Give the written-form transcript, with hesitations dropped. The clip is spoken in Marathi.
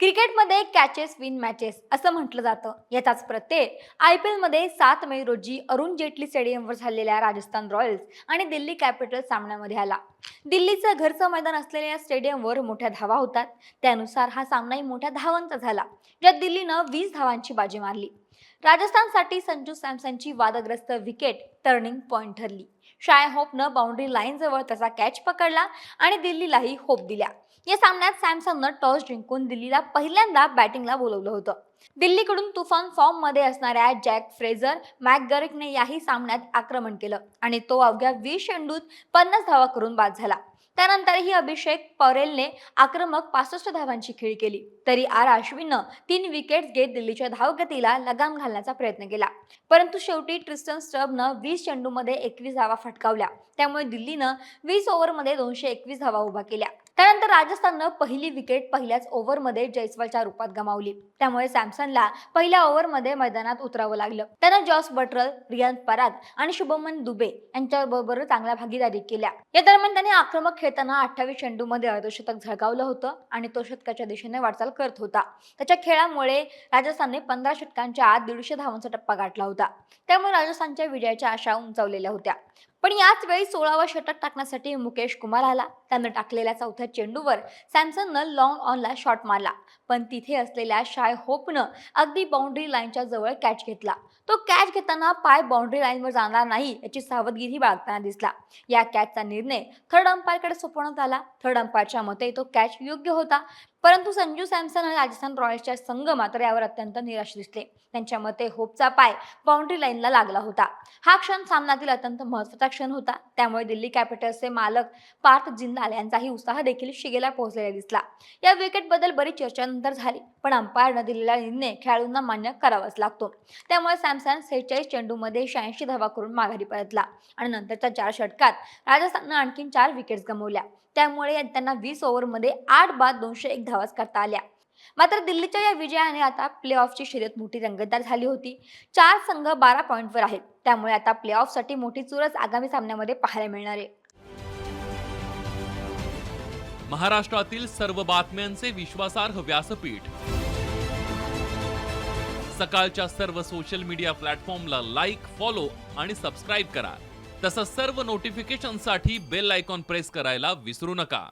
क्रिकेटमध्ये कॅचेस विन मॅचेस असं म्हटलं जातं. याचाच प्रत्यय IPL मध्ये 7 मे रोजी अरुण जेटली स्टेडियमवर झालेल्या राजस्थान रॉयल्स आणि दिल्ली कॅपिटल्स सामन्यामध्ये आला. दिल्लीचं घरचं मैदान असलेल्या या स्टेडियमवर मोठ्या धावा होतात. त्यानुसार हा सामनाही मोठ्या धावांचा झाला, ज्यात दिल्लीनं 20 धावांची बाजी मारली. राजस्थानसाठी संजू सॅमसनची वादग्रस्त विकेट टर्निंग पॉइंट ठरली. शाय होपनं बाउंड्री लाईनजवळ त्याचा कॅच पकडला आणि दिल्लीलाही होप दिल्या. या सामन्यात सॅमसननं टॉस जिंकून दिल्लीला पहिल्यांदा बॅटिंगला बोलवलं होतं. दिल्लीकडून तुफान फॉर्म मध्ये असणाऱ्या जॅक फ्रेझर मॅकगरेकने याही सामन्यात आक्रमण केलं आणि तो अवघ्या 20 चेंडूत 50 धावा करून बाद झाला. त्यानंतरही अभिषेक परेलने आक्रमक 65 धावांची खेळी केली, तरी अश्विननं 3 विकेट्स घेत दिल्लीच्या धावगतीला लगाम घालण्याचा प्रयत्न केला. परंतु शेवटी ट्रिस्टन स्टबनं 20 चेंडूमध्ये 21 धावा फटकावल्या. त्यामुळे दिल्लीनं 20 ओव्हरमध्ये 221 धावा उभा केल्या. त्यानंतर राजस्थाननं पहिली विकेट पहिल्याच ओव्हरमध्ये जयस्वालच्या रूपात गमावली. त्यामुळे सॅमसनला पहिल्या ओव्हरमध्ये मैदानात उतरावं लागलं. त्यानं जॉस बटरर, रियान पराग आणि शुभमन दुबे यांच्याबरोबर चांगल्या भागीदारी केल्या. या दरम्यान त्याने आक्रमक खेळताना 28 चेंडूमध्ये अर्धशतक झळकावलं होतं आणि तो शतकाच्या दिशेने वाटचाल करत होता. त्याच्या खेळामुळे राजस्थानने 15 षटकांच्या आत 150 धावांचा टप्पा गाठला होता. त्यामुळे राजस्थानच्या विजयाच्या आशा उंचावलेल्या होत्या. पण याच वेळी 16वा षटक टाकण्यासाठी मुकेश कुमार आला. त्यानं टाकलेल्या चौथ्या चेंडूवर सॅमसननं लॉंग ऑनला शॉट मारला, पण तिथे असलेल्या शाय होपनं अगदी बाउंड्री लाईनच्या जवळ कॅच घेतला. तो कॅच घेताना पाय बाउंड्री लाईनवर जाणार नाही याची सावधगिरी बाळगताना दिसला. या कॅचचा निर्णय थर्ड अंपायरकडे सोपवण्यात आला. थर्ड अंपायरच्या मते तो कॅच योग्य होता, परंतु संजू सॅमसन आणि राजस्थान रॉयल्सच्या संघ मात्र यावर अत्यंत निराश दिसले. त्यांच्या मते होपचा पाय बाउंड्री लाईनला लागला होता. हा क्षण सामन्यातील अत्यंत महत्त्वाचा क्षण होता. त्यामुळे दिल्ली कॅपिटल्सचे मालक पार्थ जिंदाल यांचाही उत्साह देखील शिगेला पोहोचलेला दिसला. या विकेटबद्दल बरीच चर्चा झाली, पण अंपायरनं दिलेला निर्णय खेळाडूंना मान्य करावाच लागतो. त्यामुळे सॅमसन 46 चेंडूमध्ये 86 धावा करून माघारी परतला आणि नंतरच्या 4 षटकात राजस्थाननं आणखी 4 विकेट्स गमावल्या. त्यामुळे त्यांना 20 ओव्हरमध्ये 8 बाद 201 धावाच करता आल्या. मात्र दिल्लीच्या या विजयाने आता प्लेऑफची शर्यत मोठी रंगतदार झाली होती. 4 संघ 12 पॉईंटवर आहेत. त्यामुळे आता प्लेऑफसाठी मोठी चुरस आगामी सामन्यामध्ये पाहायला मिळणार आहे. महाराष्ट्रातील सर्व बातम्यांचे विश्वासार्ह व्यासपीठ. सकाळच्या सर्व सोशल मीडिया प्लॅटफॉर्मला लाईक, फॉलो आणि सबस्क्राईब करा. तसंच सर्व नोटिफिकेशनसाठी बेल आयकॉन प्रेस करायला विसरू नका.